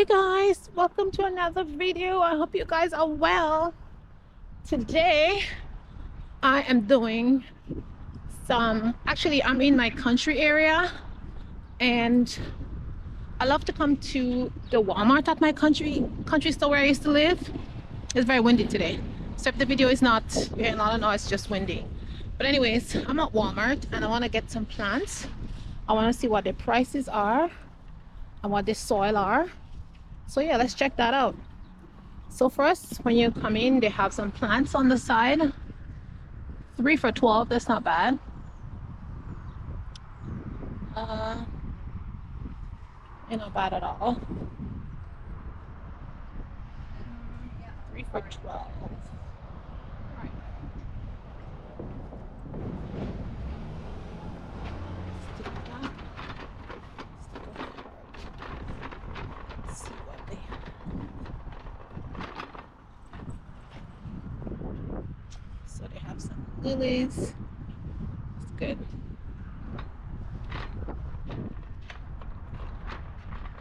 Guys, welcome to another video. I hope you guys are well. Today I am doing I'm in my country area, and I love to come to the Walmart at my country store where I used to live. It's very windy today, so if the video is not, you're hearing a lot of noise, it's just windy. But anyways, I'm at Walmart and I want to get some plants. I want to see what their prices are and what their soil are. So yeah, let's check that out. So first, when you come in, they have some plants on the side. 3 for $12, that's not bad. Ain't not bad at all. 3 for 12. All right. Let's do that. Let's see what they have. So they have some lilies. It's good.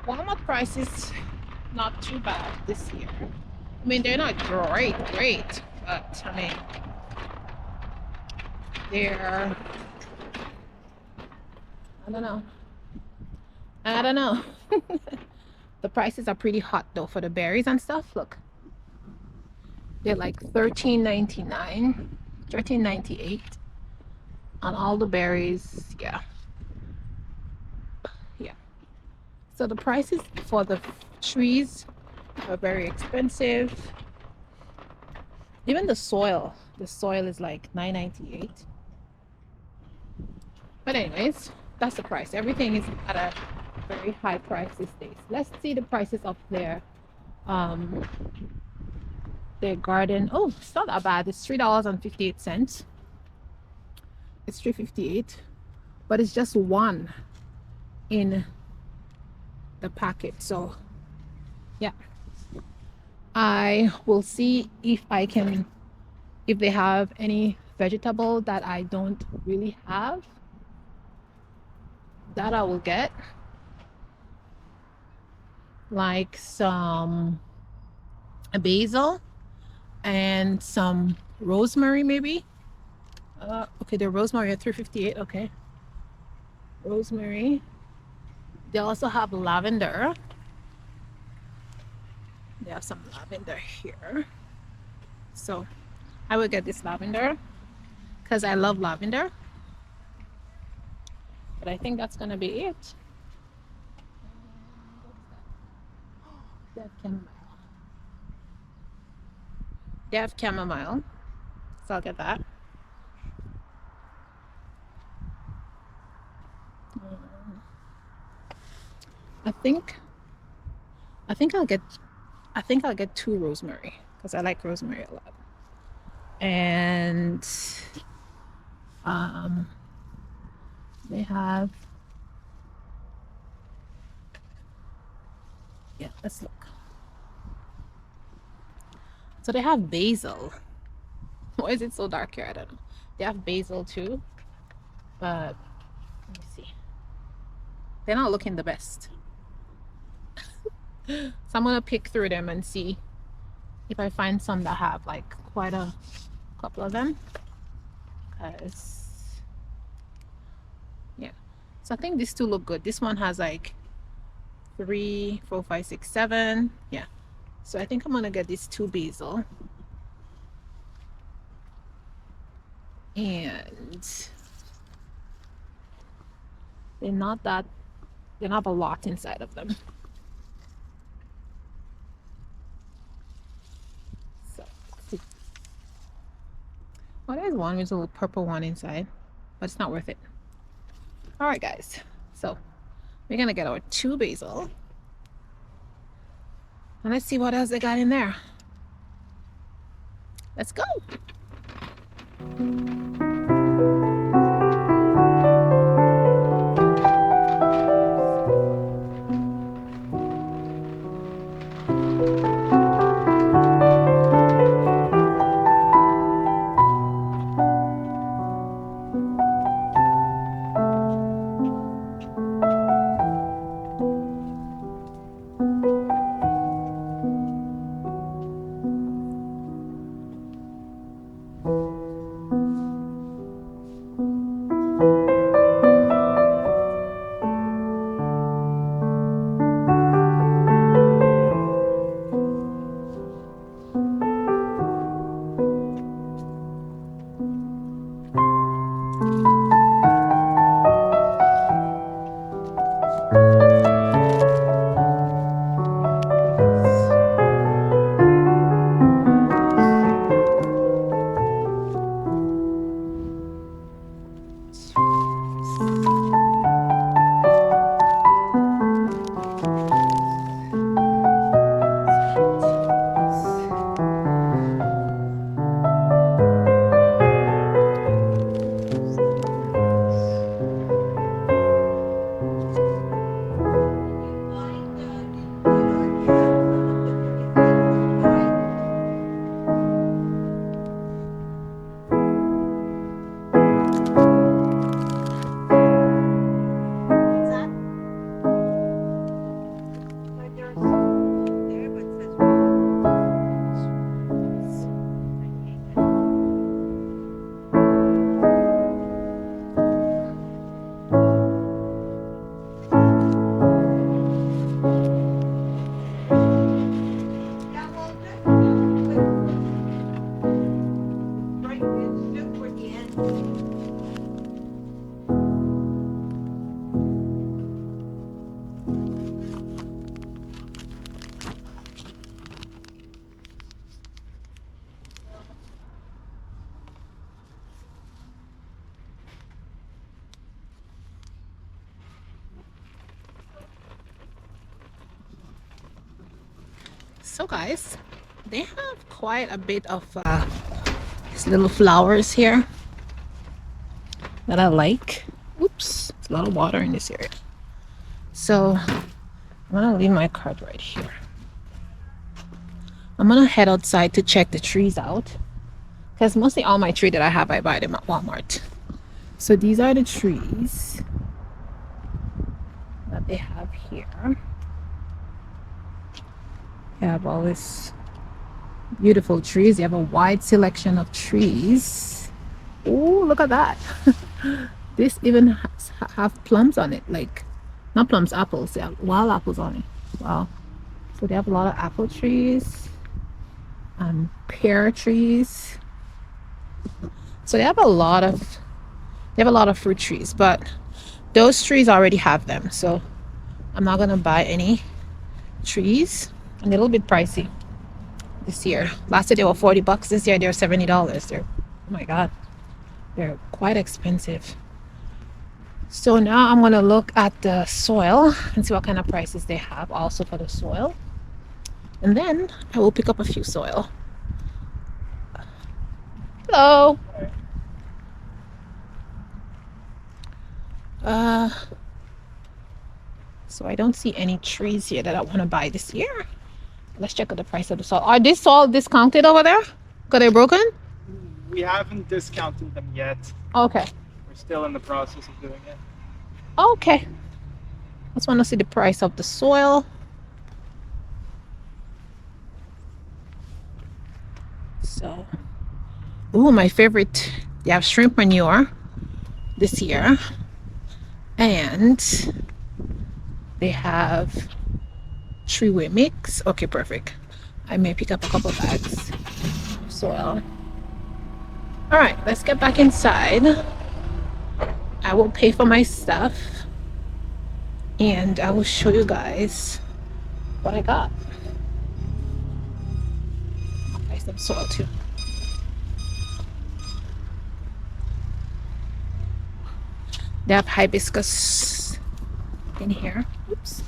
Walmart prices not too bad this year. I mean, they're not great, but I mean, they're, I don't know. The prices are pretty hot though for the berries and stuff. Look, they're like $13.99, $13.98 on all the berries. Yeah. So the prices for the trees are very expensive. Even the soil is like $9.98. But anyways, that's the price. Everything is at a very high price these days. Let's see the prices of their garden. Oh, it's not that bad. It's $3.58. It's $3.58, but it's just one in the packet. So yeah, I will see if they have any vegetable that I don't really have, that I will get, like some basil and some rosemary maybe. Okay, the rosemary at $3.58. Okay, rosemary. They also have lavender. They have some lavender here, so I will get this lavender because I love lavender. But I think that's gonna be it. They have chamomile. They have chamomile, so I'll get that. I think I'll get two rosemary because I like rosemary a lot. And they have, yeah, let's look. So they have basil. Why is it so dark here? I don't know. They have basil too, but let me see. They're not looking the best. So I'm gonna pick through them and see if I find some that have like quite a couple of them. Because yeah, so I think these two look good. This one has like 3, 4, 5, 6, 7. Yeah, so I think I'm gonna get these two basil. And they don't have a lot inside of them. So let's see. Well, there's one with a little purple one inside, but it's not worth it. All right, guys. So we're gonna get our two basil, and let's see what else they got in there. Let's go. So guys, they have quite a bit of these little flowers here that I like. Oops, there's a lot of water in this area. So I'm gonna leave my cart right here. I'm gonna head outside to check the trees out, because mostly all my tree that I have, I buy them at Walmart. So these are the trees that they have here. They have all these beautiful trees. They have a wide selection of trees. Oh, look at that. This even have plums on it, like not plums, apples. They have wild apples on it. Wow. So they have a lot of apple trees and pear trees. So they have a lot of fruit trees, but those trees already have them, so I'm not gonna buy any trees. A little bit pricey this year. Last year they were $40. This year they're $70. They're, oh my god, they're quite expensive. So now I'm gonna look at the soil and see what kind of prices they have also for the soil, and then I will pick up a few soil. Hello. So I don't see any trees here that I want to buy this year. Let's check out the price of the soil. Are these all discounted over there? Because they're broken? We haven't discounted them yet. Okay. We're still in the process of doing it. Okay. I just want to see the price of the soil. So, ooh, my favorite. They have shrimp manure this year. And they have three-way mix. Okay, perfect. I may pick up a couple bags of soil. All right, let's get back inside. I will pay for my stuff and I will show you guys what I got. I'll buy some soil too. They have hibiscus in here. Oops.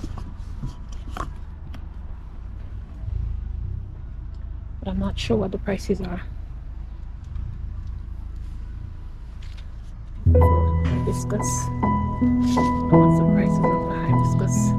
But I'm not sure what the prices are. Hibiscus. What's the prices of the hibiscus?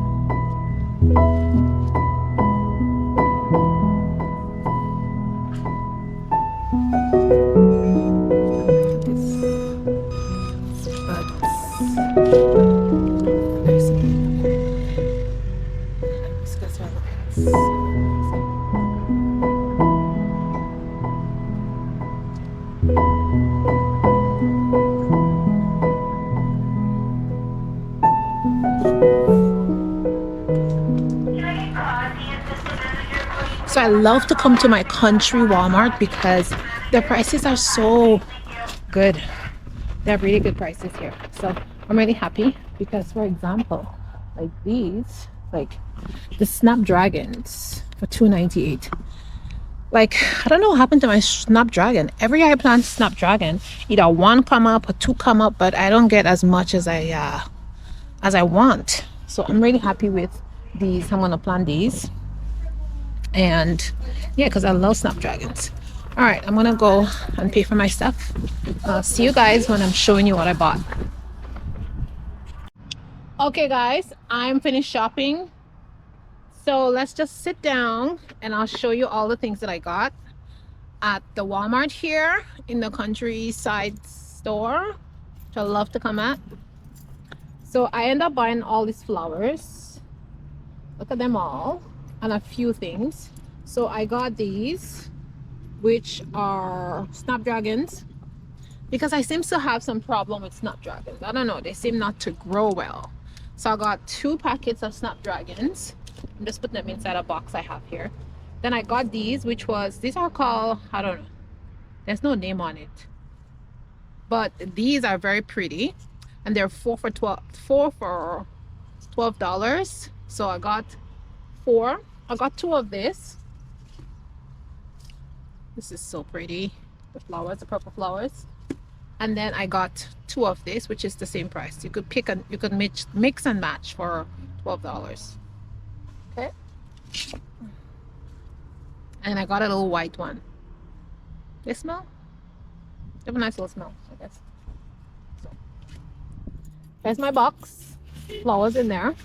So I love to come to my country Walmart because the prices are so good. They have really good prices here. So I'm really happy because, for example, like these, like the Snapdragons for $2.98. Like, I don't know what happened to my Snapdragon. Every year I plant Snapdragon, either one come up or two come up, but I don't get as much as I want. So I'm really happy with these. I'm gonna plant these. And yeah, because I love Snapdragons. All right, I'm gonna go and pay for my stuff. See you guys when I'm showing you what I bought. Okay guys, I'm finished shopping. So let's just sit down and I'll show you all the things that I got at the Walmart here in the countryside store, which I love to come at. So I end up buying all these flowers. Look at them all. And a few things. So I got these, which are Snapdragons, because I seem to have some problem with Snapdragons. I don't know, they seem not to grow well. So I got 2 packets of Snapdragons. I'm just putting them inside a box I have here. Then I got these, which was, these are called, I don't know, there's no name on it. But these are very pretty, and they're four for $12. So I got four. I got two of this. This is so pretty. The flowers, the purple flowers. And then I got two of this, which is the same price. You could pick and you could mix and match for $12. Okay. And I got a little white one. They smell? They have a nice little smell, I guess. So there's my box. Flowers in there.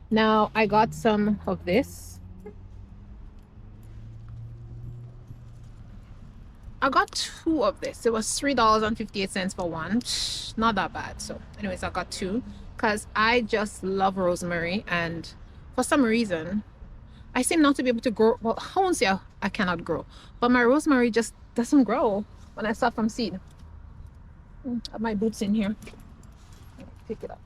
Now I got some of this. I got two of this. It was $3.58 for one. Not that bad. So anyways, I got two because I just love rosemary, and for some reason I seem not to be able to grow. Well, I won't say I cannot grow, but my rosemary just doesn't grow when I start from seed. I have my boots in here. Pick it up.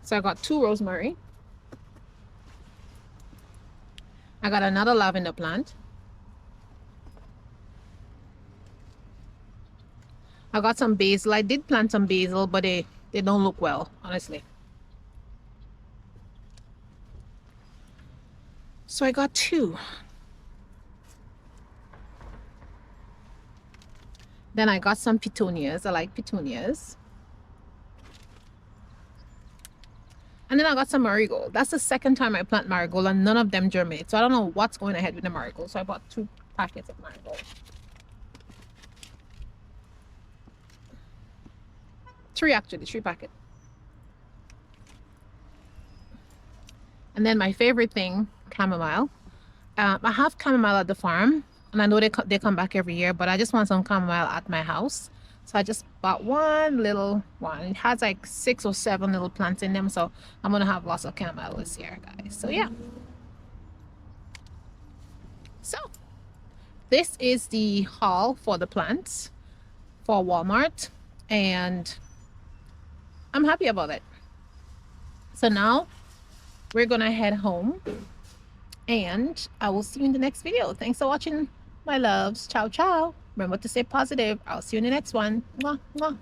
So I got two rosemary. I got another lavender plant. I got some basil. I did plant some basil, but they don't look well, honestly. So I got two. Then I got some petunias. I like petunias. And then I got some marigold. That's the second time I plant marigold, and none of them germinate. So I don't know what's going ahead with the marigold. So I bought 2 packets of marigold. 3 actually, 3 packets. And then my favorite thing, chamomile. I have chamomile at the farm, and I know they come back every year, but I just want some chamomile at my house. So I just bought one little one. It has like 6 or 7 little plants in them, so I'm gonna have lots of chamomile this year, guys. So yeah. So this is the haul for the plants for Walmart, and I'm happy about it. So now we're gonna head home, and I will see you in the next video. Thanks for watching, my loves. Ciao, ciao. Remember to stay positive. I'll see you in the next one. Mwah, mwah.